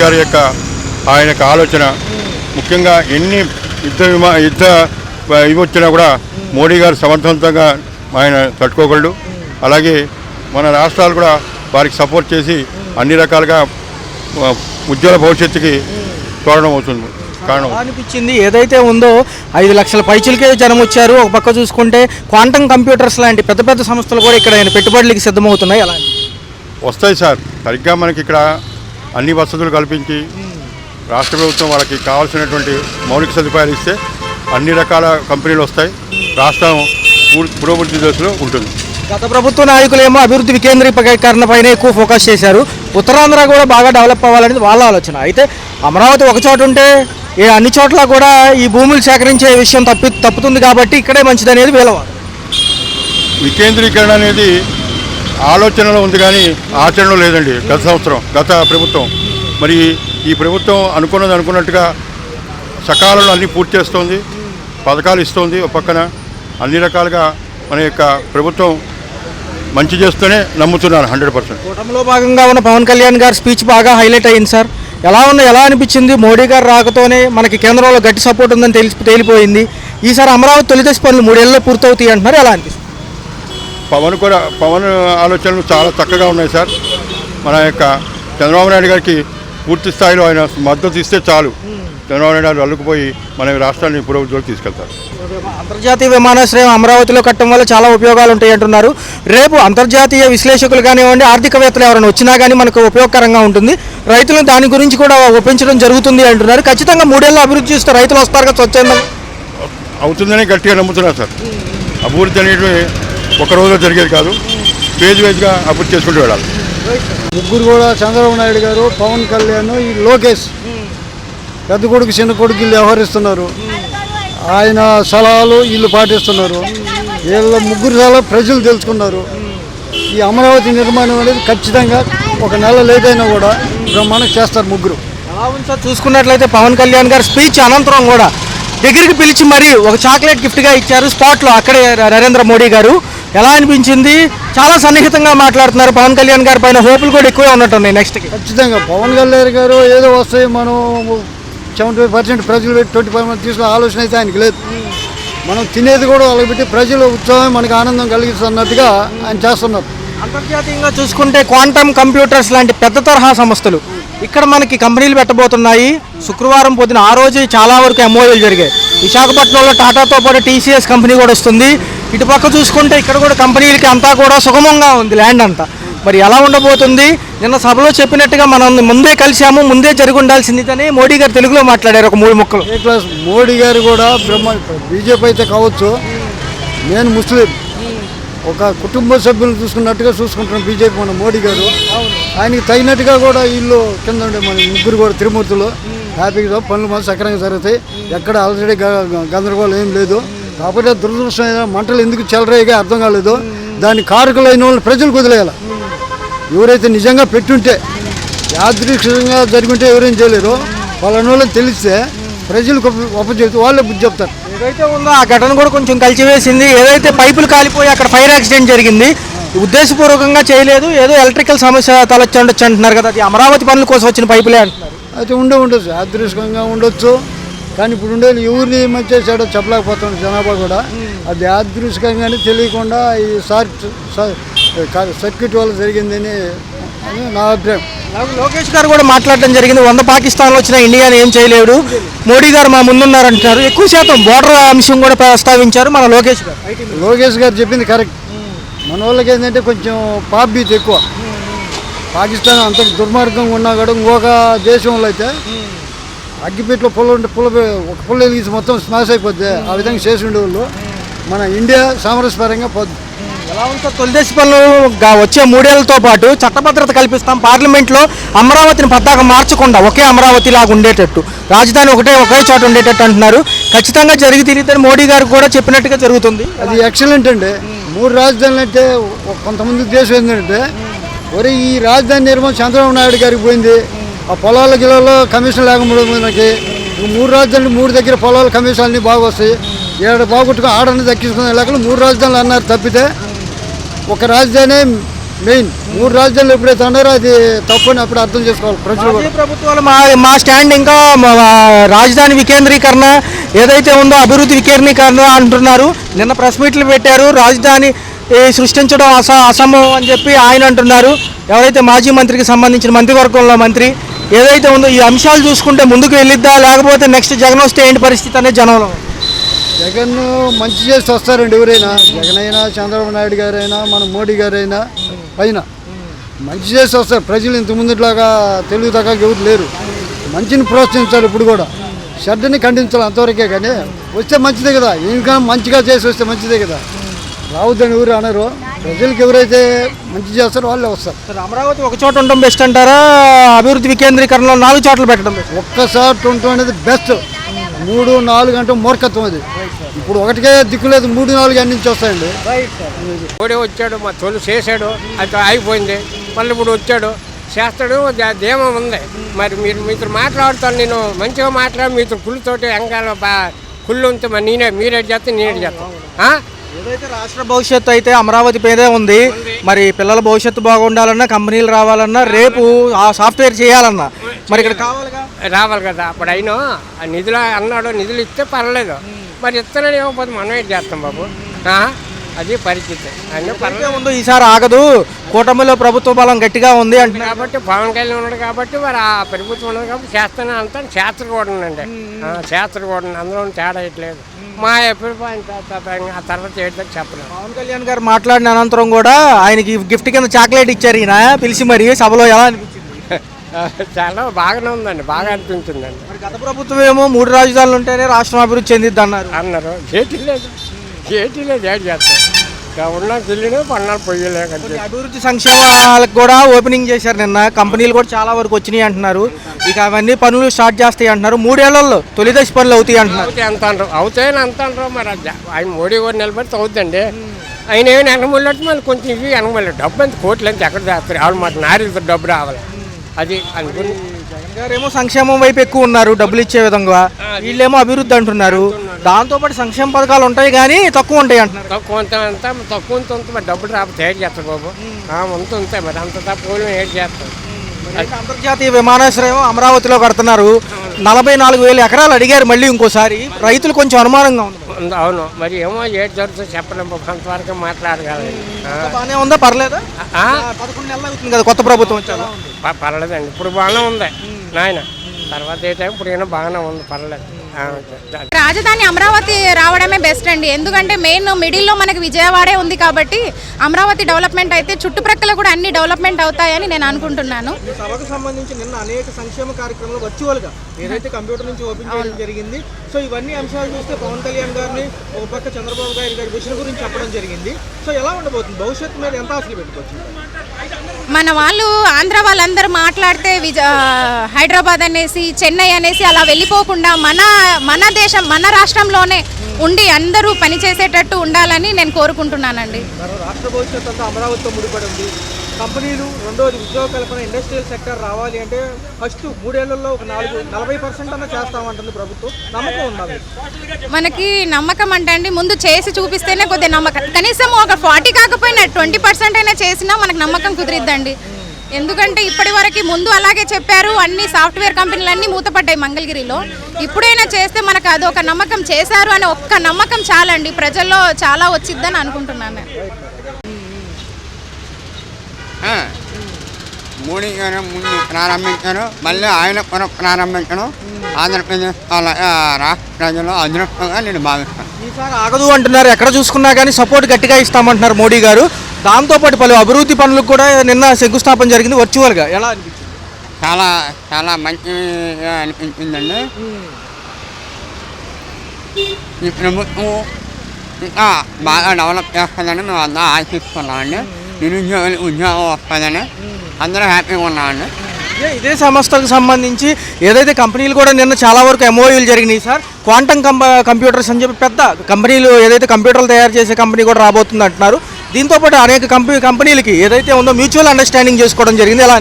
గారి యొక్క ఆయన యొక్క ఆలోచన ముఖ్యంగా ఎన్ని యుద్ధ ఇవి వచ్చినా కూడా మోడీ గారు సమర్థవంతంగా ఆయన తట్టుకోగలడు. అలాగే మన రాష్ట్రాలు కూడా వారికి సపోర్ట్ చేసి అన్ని రకాలుగా ఉజ్వల భవిష్యత్తుకి తోరణం అవుతుంది. కారణం అనిపించింది ఏదైతే ఉందో 5 లక్షల పైచులకే జనం వచ్చారు. ఒక పక్క చూసుకుంటే క్వాంటమ్ కంప్యూటర్స్ లాంటి పెద్ద పెద్ద సంస్థలు కూడా ఇక్కడ పెట్టుబడులకి సిద్ధమవుతున్నాయి. అలా వస్తాయి సార్. సరిగ్గా మనకి ఇక్కడ అన్ని వసతులు కల్పించి రాష్ట్ర ప్రభుత్వం వాళ్ళకి కావాల్సినటువంటి మౌలిక సదుపాయాలు ఇస్తే అన్ని రకాల కంపెనీలు వస్తాయి. రాష్ట్రం పురోభివృద్ధి దశలో ఉంటుంది. గత ప్రభుత్వ నాయకులేమో అభివృద్ధి వికేంద్రీకరణ పైన ఎక్కువ ఫోకస్ చేశారు. ఉత్తరాంధ్ర కూడా బాగా డెవలప్ అవ్వాలనేది వాళ్ళ ఆలోచన. అయితే అమరావతి ఒక చోట ఉంటే అన్ని చోట్ల కూడా ఈ భూములు సేకరించే విషయం తప్పుతుంది కాబట్టి ఇక్కడే మంచిది అనేది వీళ్ళ వికేంద్రీకరణ అనేది ఆలోచనలో ఉంది కానీ ఆచరణలో లేదండి. గత ప్రభుత్వం మరి ఈ ప్రభుత్వం అనుకున్నట్టుగా సకాలంలో అన్నీ పూర్తి చేస్తోంది, పథకాలు ఇస్తోంది. ఒక పక్కన అన్ని రకాలుగా మన యొక్క ప్రభుత్వం మంచి చేస్తూనే నమ్ముతున్నాను 100%. కూటమిలో భాగంగా ఉన్న పవన్ కళ్యాణ్ గారి స్పీచ్ బాగా హైలైట్ అయింది సార్. ఎలా అనిపించింది? మోడీ గారు రాకతోనే మనకి కేంద్రంలో గట్టి సపోర్ట్ ఉందని తేలిపోయింది. ఈసారి అమరావతి తొలిదశ పనులు 3 ఏళ్ళలో పూర్తవుతాయి అంటున్నారు. ఎలా అనిపిస్తుంది? పవన్ ఆలోచనలు చాలా చక్కగా ఉన్నాయి సార్. మన యొక్క చంద్రబాబు నాయుడు గారికి పూర్తి స్థాయిలో ఆయన మద్దతు ఇస్తే చాలు. చంద్రబాబు నాయుడు గారు అల్లుకుపోయి మన రాష్ట్రాన్ని పురోగతిలోకి తీసుకెళ్తారు. అంతర్జాతీయ విమానాశ్రయం అమరావతిలో కట్టడం వల్ల చాలా ఉపయోగాలు ఉంటాయి అంటున్నారు. రేపు అంతర్జాతీయ విశ్లేషకులు కానివ్వండి, ఆర్థికవేత్తలు ఎవరైనా వచ్చినా కానీ మనకు ఉపయోగకరంగా ఉంటుంది. రైతులను దాని గురించి కూడా ఒప్పించడం జరుగుతుంది అంటున్నారు. ఖచ్చితంగా 3 ఏళ్ళు అభివృద్ధి చేస్తే రైతులు వస్తారు కదా, స్వచ్ఛందంగా అవుతుందని గట్టిగా నమ్ముతున్నారు సార్. అభివృద్ధి అనేది ఒక రోజులో జరిగేది కాదు, ఫేజ్ వైజ్గా అభివృద్ధి చేసుకుంటూ వెళ్ళాలి. ముగ్గురు కూడా చంద్రబాబు నాయుడు గారు, పవన్ కళ్యాణ్, ఈ లోకేష్ పెద్ద కొడుకు చిన్న కొడుకు వీళ్ళు వ్యవహరిస్తున్నారు. ఆయన సలహాలు వీళ్ళు పాటిస్తున్నారు. వీళ్ళ ముగ్గురు సలహా ప్రజలు తెలుసుకున్నారు. ఈ అమరావతి నిర్మాణం అనేది ఖచ్చితంగా ఒక నెల లేట్ అయినా కూడా బ్రహ్మాండం చేస్తారు ముగ్గురు. చూసుకున్నట్లయితే పవన్ కళ్యాణ్ గారి స్పీచ్ అనంతరం కూడా దగ్గరికి పిలిచి మరీ ఒక చాక్లెట్ గిఫ్ట్గా ఇచ్చారు స్పాట్లో. అక్కడే నరేంద్ర మోడీ గారు. ఎలా అనిపించింది? చాలా సన్నిహితంగా మాట్లాడుతున్నారు. పవన్ కళ్యాణ్ గారి పైన హోపులు కూడా ఎక్కువే ఉన్నట్టున్నాయి. నెక్స్ట్కి ఖచ్చితంగా పవన్ కళ్యాణ్ గారు ఏదో వస్తాయి, మనం 70% ప్రజలు పెట్టి 25% తీసుకునే ఆలోచన అయితే ఆయనకి లేదు. మనం తినేది కూడా వాళ్ళకి పెట్టి ప్రజలు ఉత్సాహం మనకి ఆనందం కలిగిస్తున్నట్టుగా ఆయన చేస్తున్నారు. అంతర్జాతీయంగా చూసుకుంటే క్వాంటమ్ కంప్యూటర్స్ లాంటి పెద్ద తరహా సంస్థలు ఇక్కడ మనకి కంపెనీలు పెట్టబోతున్నాయి. శుక్రవారం పొద్దున ఆ రోజు చాలా వరకు ఎంఓయూలు జరిగాయి. విశాఖపట్నంలో టాటాతో పాటు టీసీఎస్ కంపెనీ కూడా వస్తుంది. ఇటు పక్క చూసుకుంటే ఇక్కడ కూడా కంపెనీలకి అంతా కూడా సుగమంగా ఉంది ల్యాండ్ అంతా. మరి ఎలా ఉండబోతుంది? నిన్న సభలో చెప్పినట్టుగా మనం ముందే కలిసాము, ముందే జరిగి ఉండాల్సింది అని మోడీ గారు తెలుగులో మాట్లాడారు ఒక 3 ముక్కలు. మోడీ గారు కూడా బీజేపీ అయితే కావచ్చు, నేను ముస్లిం, ఒక కుటుంబ సభ్యులు చూసుకున్నట్టుగా చూసుకుంటున్నాం బీజేపీ మన మోడీ గారు. ఆయనకి తగినట్టుగా కూడా వీళ్ళు కింద ఉండే మన ముగ్గురు కూడా త్రిమూర్తులు హ్యాపీగా పనులు మాత్రం సక్రంగా జరుగుతాయి. ఎక్కడ ఆల్రెడీ గందరగోళం ఏం లేదు. కాకపోతే దురదృష్టమైన మంటలు ఎందుకు చెలరేగా అర్థం కాలేదు. దాని కారకులైన వాళ్ళు ప్రజలకు వదిలేయాలి. ఎవరైతే నిజంగా పెట్టుంటే యాదృచ్ఛికంగా జరుగుంటే ఎవరేం చేయలేరు. వాళ్ళని తెలిస్తే ప్రజలకు ఒప్పచెప్తే వాళ్ళే బుద్ధి చెప్తారు. ఏదైతే ఉందో ఆ ఘటన కూడా కొంచెం కలిసివేసింది. ఏదైతే పైపులు కాలిపోయి అక్కడ ఫైర్ యాక్సిడెంట్ జరిగింది, ఉద్దేశపూర్వకంగా చేయలేదు, ఏదో ఎలక్ట్రికల్ సమస్య తలొచ్చి అంటున్నారు కదా, అది అమరావతి పనుల కోసం వచ్చిన పైపులే అంటున్నారు. అయితే ఉండొచ్చు, యాదృచ్ఛికంగా ఉండొచ్చు. కానీ ఇప్పుడు ఉండే ఎవరిని ఏమని చేశాడో చెప్పలేకపోతున్నాడు జనాభా కూడా. అది యాదృచ్ఛికంగానే తెలియకుండా ఈ సర్క్యూట్ వల్ల జరిగిందని నా అభిప్రాయం. లోకేష్ గారు కూడా మాట్లాడడం జరిగింది. 100 పాకిస్తాన్లో వచ్చిన ఇండియాని ఏం చేయలేడు, మోడీ గారు మా ముందున్నారంటున్నారు. ఎక్కువ శాతం బోర్డర్ అంశం కూడా ప్రస్తావించారు మన లోకేష్ గారు చెప్పింది కరెక్ట్. మన వాళ్ళకి ఏంటంటే కొంచెం పాపీత ఎక్కువ. పాకిస్తాన్ అంత దుర్మార్గంగా ఉన్నా కూడా ఇంకొక దేశంలో అయితే అగ్గిపెట్లో ఒక పుల్ల వెలిగించి మొత్తం స్మాష్ అయిపోద్ది. ఆ విధంగా చేసి ఉండేవాళ్ళు. మన ఇండియా సామరస్యపరంగా పోద్ది. ఎలా ఉంటుంది? తొలిదశ పనులు వచ్చే 3 ఏళ్లతో పాటు చట్టభద్రత కల్పిస్తాం. పార్లమెంట్లో అమరావతిని పద్దాక మార్చకుండా ఒకే అమరావతి లాగా ఉండేటట్టు, రాజధాని ఒకే చోట ఉండేటట్టు అంటున్నారు. ఖచ్చితంగా జరిగి తీరుతుందని మోడీ గారు కూడా చెప్పినట్టుగా జరుగుతుంది. అది ఎక్సలెంట్ అండి. 3 రాజధానులు అంటే కొంతమంది ఉద్దేశం ఏంటంటే, ఒరే ఈ రాజధాని నిర్మాణం చంద్రబాబు నాయుడు గారికి పోయింది, ఆ పొలాల గిలలో కమిషన్ లేకపోవడం మనకి 3 రాజధానులు 3 దగ్గర పొలాల కమిషన్ అన్నీ బాగా వస్తాయి. 7 బాగుట్టుకుని ఆడని దక్కించుకునే లెక్కలు 3 రాజధానులు అన్నారు తప్పితే ఒక రాజధాని మెయిన్ 3 రాజధానులు ఎప్పుడైతే అన్నారో అది తప్పని అప్పుడు అర్థం చేసుకోవాలి ప్రజలు కూడా. ప్రభుత్వాలు మా స్టాండ్ ఇంకా రాజధాని వికేంద్రీకరణ ఏదైతే ఉందో అభివృద్ధి వికేంద్రీకరణ అంటున్నారు. నిన్న ప్రెస్ మీట్లు పెట్టారు. రాజధాని సృష్టించడం అసంభవం అని చెప్పి ఆయన అంటున్నారు. ఎవరైతే మాజీ మంత్రికి సంబంధించిన మంత్రివర్గంలో మంత్రి ఏదైతే ఉందో ఈ అంశాలు చూసుకుంటే ముందుకు వెళ్ళిద్దా, లేకపోతే నెక్స్ట్ జగన్ వస్తే ఏంటి పరిస్థితి అనేది జనంలో? జగన్ మంచి చేసి వస్తారండి ఎవరైనా, జగన్ అయినా చంద్రబాబు నాయుడు గారైనా మన మోడీ గారైనా పైన మంచి చేసి వస్తారు. ప్రజలు ఇంత ముందులాగా తెలుగు దాకా ఎవరు లేరు. మంచిని ప్రోత్సహించాలి. ఇప్పుడు కూడా చెడ్డని ఖండించాలి అంతవరకే. కానీ వస్తే మంచిదే కదా, ఇంకా మంచిగా చేసి వస్తే మంచిదే కదా. రావద్దని ఎవరు అనరు. ప్రజలకు ఎవరైతే మంచి చేస్తారో వాళ్ళే వస్తారు. అమరావతి ఒక చోట ఉండడం బెస్ట్ అంటారా, అభివృద్ధి వికేంద్రీకరణలో 4 చోట్ల పెట్టడం బెస్ట్? ఒక్కసారి ఉండటం అనేది బెస్ట్. 3, 4 అంటే మూర్ఖత్వం అది. ఇప్పుడు ఒకటికే దిక్కు లేదు, 3, 4 అన్ని నుంచి వస్తాయండి. మోడీ వచ్చాడు, మా తొలి చేశాడు, అది అయిపోయింది. మళ్ళీ ఇప్పుడు వచ్చాడు, చేస్తాడు, ధీమా ఉంది. మరి మీతో మాట్లాడుతాను, నేను మంచిగా మాట్లాడి మీతో కుళ్ళతోటి ఎంగాల కుళ్ళు ఉంటే మరి మీరే చేస్తే నేనే చేస్తాను. ఏదైతే రాష్ట్ర భవిష్యత్తు అయితే అమరావతి పేదే ఉంది. మరి పిల్లల భవిష్యత్తు బాగుండాలన్నా, కంపెనీలు రావాలన్నా, రేపు ఆ సాఫ్ట్వేర్ చేయాలన్నా మరి ఇక్కడ రావాలి కదా. అప్పుడు అయినా నిధులు అన్నాడు, నిధులు ఇస్తే పర్లేదు. మరి ఇస్తానని ఇవ్వకపోతే మనం ఏం చేస్తాం బాబు? అది పరిస్థితి. అన్నీ పర్లేదు ముందు ఈసారి ఆగదు, కూటమిలో ప్రభుత్వ బలం గట్టిగా ఉంది అంటే కాబట్టి పవన్ కళ్యాణ్ ఉన్నాడు కాబట్టి మరి ఆ ప్రభుత్వం ఉన్నది కాబట్టి చేస్తానే అంటాను. శాస్త్ర కూడా అండి, శాస్త్ర కూడా అందులో తేడా ఇట్లేదు. మా అభిప్రాయం ఆ తర్వాత ఏంటో చెప్పలేదు. పవన్ కళ్యాణ్ గారు మాట్లాడిన అనంతరం కూడా ఆయనకి గిఫ్ట్ కింద చాక్లెట్ ఇచ్చారు ఈయన పిలిచి. మరి సభలో ఎలా అనిపించింది? చాలా బాగానే ఉందండి, బాగా అనిపించిందండి. మరి గత ప్రభుత్వం ఏమో 3 రాజధానులు ఉంటేనే రాష్ట్రం అభివృద్ధి చెందిద్ది అన్నారు. ఏటి లేదు ఏడు చేస్తాం. ఉన్న గిల్లిన పన్నాలు పొయ్యలేక అభివృద్ధి సంక్షేమాలకు కూడా ఓపెనింగ్ చేశారు నిన్న. కంపెనీలు కూడా చాలా వరకు వచ్చినాయి అంటున్నారు. ఇక అవన్నీ పనులు స్టార్ట్ చేస్తాయి అంటున్నారు. 3 ఏళ్లలో తొలిదశ పనులు అవుతాయి అంటున్నారు. ఎంత అంటారు, అవుతాయని అంత అంటారు. మరి ఆయన మోడీ గారు నిలబడితే అవుతుందండి. ఆయన ఏమైనా వెనకమల్లట్టు మళ్ళీ కొంచెం ఇవి వెనకమల్లి డబ్బు ఎంత కోట్లు ఎంత ఎక్కడ చేస్తారు? ఆవిడ మాట నారీతో డబ్బు రావాలి. అది అనుకుని జగన్ గారు ఏమో సంక్షేమం వైపు ఎక్కువ ఉన్నారు, డబ్బులు ఇచ్చే విధంగా. వీళ్ళేమో అభివృద్ధి అంటున్నారు. దాంతోపాటు సంక్షేమ పథకాలు ఉంటాయి కానీ తక్కువ ఉంటాయి అంటున్నారు. తక్కువ మరి డబ్బులు రాకపోతే ఏడు చేస్తారు బాబు? ఉంటాయి మరి అంత తక్కువ ఏడు చేస్తారు. అంతర్జాతీయ విమానాశ్రయం అమరావతిలో కడుతున్నారు. 44,000 ఎకరాలు అడిగారు మళ్ళీ ఇంకోసారి. రైతులు కొంచెం అనుమానంగా ఉంది. అవును, మరి ఏమో ఏడు జరుగుతుందో చెప్పలేము. అంతవరకు మాట్లాడగలం. బాగానే ఉందా, పర్లేదా? 11 నెలలు అవుతుంది కదా కొత్త ప్రభుత్వం వచ్చారు. పర్లేదండి, ఇప్పుడు బాగానే ఉంది నాయన. తర్వాత ఏ టైం ఇప్పుడు ఏమో బాగానే ఉంది, పర్లేదు. రాజధాని అమరావతి రావడమే బెస్ట్ అండి. ఎందుకంటే మెయిన్ మిడిల్లో మనకి విజయవాడే ఉంది కాబట్టి అమరావతి డెవలప్మెంట్ అయితే చుట్టుప్రక్కల కూడా అన్ని డెవలప్మెంట్ అవుతాయని నేను అనుకుంటున్నాను. సభకు సంబంధించి నిన్న అనేక సంక్షేమ కార్యక్రమాలు వర్చువల్గా ఏదైతే కంప్యూటర్ నుంచి ఓపెన్ చేయడం జరిగింది. సో ఇవన్నీ అంశాలు చూస్తే పవన్ కళ్యాణ్ గారిని ఒక పక్క చంద్రబాబు గారి విషయం గురించి చెప్పడం జరిగింది. సో ఎలా ఉండబోతుంది భవిష్యత్తు మీద ఎంత ఆశలు పెట్టుకోవచ్చు? మన వాళ్ళు ఆంధ్ర వాళ్ళందరూ మాట్లాడితే హైదరాబాద్ అనేసి చెన్నై అనేసి అలా వెళ్ళిపోకుండా మన దేశం మన రాష్ట్రంలోనే ఉండి అందరూ పనిచేసేటట్టు ఉండాలని నేను కోరుకుంటున్నానండి. రాష్ట్ర భవిష్యత్తు అంతా అమరావతితో ముడిపడి ఉంది. కంపెనీలు, రెండోది ఉద్యోగ కల్పన, ఇండస్ట్రియల్ సెక్టర్ రావాలి అంటే ఫస్ట్ 3 ఏళ్లలో ఒక 40% అన్నా చేస్తామంటుంది ప్రభుత్వం. నమ్మకం ఉండాలి మనకి. నమ్మకం అంటే అండి ముందు చేసి చూపిస్తేనే కొద్దిగా నమ్మకం. కనీసం ఒక 40 కాకపోయినా 20% అయినా చేసినా మనకు నమ్మకం కుదిరిద్దండి. ఎందుకంటే ఇప్పటి వరకు ముందు అలాగే చెప్పారు, అన్ని సాఫ్ట్వేర్ కంపెనీలు అన్నీ మూతపడ్డాయి మంగళగిరిలో. ఇప్పుడైనా చేస్తే మనకు అదొక నమ్మకం, చేశారు అనే ఒక్క నమ్మకం చాలండి. ప్రజల్లో చాలా వచ్చిద్దని అనుకుంటున్నాను. మోడీ గారు ముందు ప్రారంభించారు, మళ్ళీ ఆయన ప్రారంభించడం ఆంధ్రప్రదేశ్ రాష్ట్ర ప్రజలు అదృష్టంగా నేను భావిస్తాను. ఈసారి ఆగదు అంటున్నారు. ఎక్కడ చూసుకున్నా కానీ సపోర్ట్ గట్టిగా ఇస్తామంటున్నారు మోడీ గారు. దాంతోపాటు పలు అభివృద్ధి పనులకు కూడా నిన్న శంకుస్థాపన జరిగింది వర్చువల్గా. ఎలా అనిపించింది? చాలా చాలా మంచిగా అనిపించిందండి. ఈ ప్రభుత్వం ఇంకా బాగా డెవలప్ చేస్తుందని మేము అందరూ ఆశిస్తున్నామండి. నిరుద్యోగులు ఉద్యోగం వస్తుందని అందరూ హ్యాపీగా ఉన్నామండి. ఇదే సంస్థకు సంబంధించి ఏదైతే కంపెనీలు కూడా నిన్న చాలా వరకు ఎంఓయూలు జరిగినాయి సార్. క్వాంటమ్ కంప్యూటర్స్ అని చెప్పి పెద్ద కంపెనీలు, ఏదైతే కంప్యూటర్లు తయారు చేసే కంపెనీ కూడా రాబోతుంది అంటున్నారు. దీంతోపాటు అనేక కంపెనీలకి ఏదైతే ఉందో మ్యూచువల్ అండర్స్టాండింగ్ చేసుకోవడం జరిగింది. ఎలా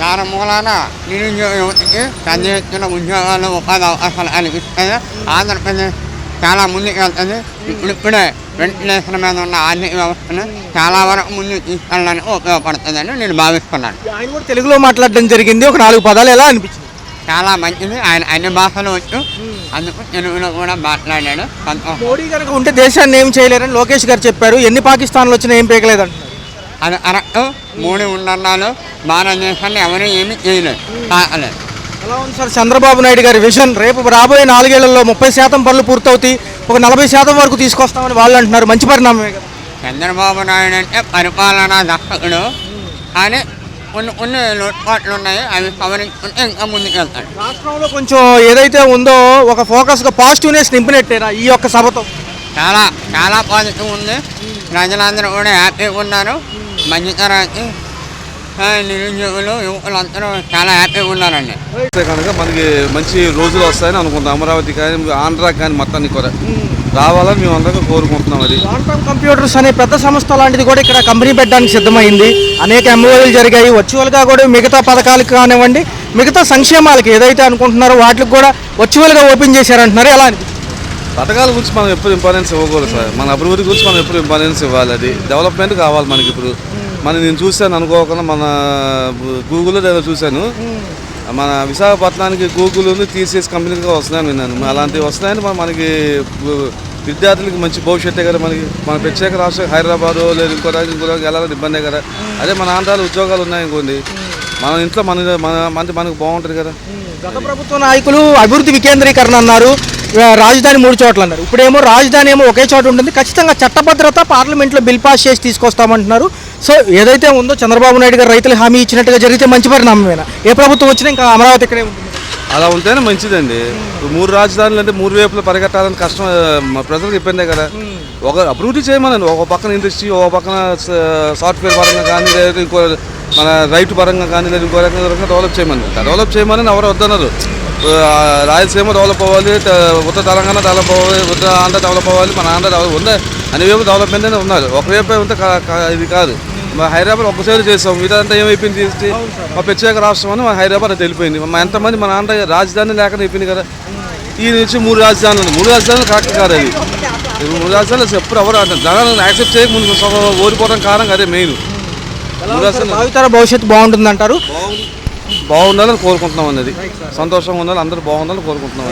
దాని మూలాన నిరుద్యోగ యువతకి పెద్ద ఎత్తున ఉద్యోగాలు, ఉపాధి అవకాశాలు కల్పిస్తాయి. ఆంధ్రప్రదేశ్ చాలా ముందుకు వెళ్తుంది. ఇప్పుడే వెంటిలేషన్ మీద ఉన్న ఆర్థిక వ్యవస్థను చాలా వరకు ముందు తీసుకెళ్ళడానికి ఉపయోగపడుతుందని నేను భావిస్తున్నాను. ఆయన కూడా తెలుగులో మాట్లాడడం జరిగింది. ఒక 4 పదాలు ఎలా అనిపించింది? చాలా మంచిది. ఆయన అన్ని భాషలు వచ్చు, అందుకు తెలుగులో కూడా మాట్లాడాడు. మోడీ కనుక ఉంటే దేశాన్ని ఏం చేయలేరని లోకేష్ గారు చెప్పారు. ఎన్ని పాకిస్తాన్లు వచ్చినా ఏం పీకలేదు అంటున్నారు. అది కరెక్ట్. మోడీ ఉండన్నాను భారతదేశాన్ని ఎవరు ఏమీ చేయలేదు, కాకలేదు. ఎలా ఉంది సార్ చంద్రబాబు నాయుడు గారి విజన్? రేపు రాబోయే 4 ఏళ్లలో 30% పనులు పూర్తవుతాయి, ఒక 40% వరకు తీసుకొస్తామని వాళ్ళు అంటున్నారు. మంచి పరిణామమే కదా. చంద్రబాబు నాయుడు అంటే పరిపాలనా దర్శకుడు, కానీ కొన్ని లోటుపాట్లు ఉన్నాయి, అవి సవరించుకుంటే ఇంకా ముందుకు వెళ్తాడు. రాష్ట్రంలో కొంచెం ఏదైతే ఉందో ఒక ఫోకస్గా పాజిటివ్నెస్ నింపినట్టేనా ఈ యొక్క సభతో? చాలా చాలా పాజిటివ్ ఉంది. ప్రజలందరూ కూడా హ్యాపీగా ఉన్నారు. మధ్యతరగతి నిరుద్యోగులు యువకులందరూ చాలా హ్యాపీగా ఉన్నారండి. కనుక మనకి మంచి రోజులు వస్తాయని అనుకుంటాం. అమరావతి కానీ ఆంధ్ర కానీ మొత్తాన్ని కూడా రావాలని మేము అందరం కోరుకుంటున్నాం. అది క్వాంటమ్ కంప్యూటర్స్ అనే పెద్ద సంస్థ లాంటిది కూడా ఇక్కడ కంపెనీ పెట్టడానికి సిద్ధమైంది. అనేక ఎంఓఏలు జరిగాయి. వర్చువల్గా కూడా మిగతా పథకాలకు కానివ్వండి, మిగతా సంక్షేమాలకి ఏదైతే అనుకుంటున్నారో వాటికి కూడా వర్చువల్గా ఓపెన్ చేశారంటున్నారు. ఎలా అనిపిస్తుంది? పథకాల గురించి మనం ఎప్పుడు ఇంపార్టెన్స్ ఇవ్వకూడదు సార్. మన అభివృద్ధి గురించి మనం ఎప్పుడు ఇంపార్టెన్స్ ఇవ్వాలి. అది డెవలప్మెంట్ కావాలి మనకి. ఇప్పుడు నేను చూశాను అనుకోకుండా, మన గూగుల్లో ఏదో చూశాను, మన విశాఖపట్నానికి గూగుల్ తీసేసి కంపెనీగా వస్తున్నాయని విన్నాను. అలాంటివి వస్తున్నాయని మనకి విద్యార్థులకి మంచి భవిష్యత్తే కదా. మన ప్రత్యేక రాష్ట్రం హైదరాబాదు లేదు ఇంకో వెళ్ళాలని ఇబ్బందే కదా. అదే మన ఆంధ్రాలో ఉద్యోగాలు ఉన్నాయనుకోండి, మన ఇంట్లో మనకు బాగుంటుంది కదా. గత ప్రభుత్వ నాయకులు అభివృద్ధి వికేంద్రీకరణ అన్నారు, రాజధాని 3 చోట్ల అన్నారు. ఇప్పుడేమో రాజధాని ఏమో ఒకే చోట ఉంటుంది. ఖచ్చితంగా చట్టభద్రత పార్లమెంట్లో బిల్ పాస్ చేసి తీసుకొస్తామంటున్నారు. సో ఏదైతే ఉందో చంద్రబాబు నాయుడు గారు రైతులు హామీ ఇచ్చినట్టుగా జరిగితే మంచి పరిణామమేనా? ఏ ప్రభుత్వం వచ్చినా ఇంకా అమరావతి ఇక్కడే ఉంటుంది. అలా ఉంటేనే మంచిదండి. 3 రాజధానులు అంటే 3 వైపులు పరిగెట్టాలని కష్టం, ప్రజలకు ఇబ్బందే కదా. ఒక అభివృద్ధి చేయమనండి. ఒక పక్కన ఇండస్ట్రీ, ఒక పక్కన సాఫ్ట్వేర్ పరంగా కానీ, లేదా ఇంకో మన రైతు పరంగా కానీ, లేదా ఇంకో రకంగా డెవలప్ చేయమని ఎవరు వద్దన్నారు. రాయలసీమ డెవలప్ అవ్వాలి, ఉత్తర తెలంగాణ డెవలప్ అవ్వాలి, ఉత్తర ఆంధ్ర డెవలప్ అవ్వాలి, మన ఆంధ్ర డెవలప్ ఉంది. అన్ని వైపు డెవలప్మెంట్ అనేది ఉన్నారు. ఒకవైపు ఉంటే ఇది కాదు. మా హైదరాబాద్ ఒక్కసారి చేసాం, ఇదంతా ఏమైపోయింది తీసి మా ప్రత్యేక రాష్ట్రం అని మన హైదరాబాద్ అది వెళ్ళిపోయింది. ఎంతమంది మన ఆంధ్ర రాజధాని లేకుండా అయిపోయింది కదా. ఈ నుంచి 3 రాజధానులు కరెక్ట్ కాదు. అది 3 రాజధానులు ఎప్పుడు ఎవరు జనాలను యాక్సెప్ట్ చేయకముందు ఓడిపోవడం కారణం అదే మెయిన్. 3 రాజధానులు భవిష్యత్తు బాగుంటుంది అంటారు. బాగుండాలని కోరుకుంటున్నాం. అన్నది సంతోషంగా ఉండాలి, అందరూ బాగుండాలని కోరుకుంటున్నాం.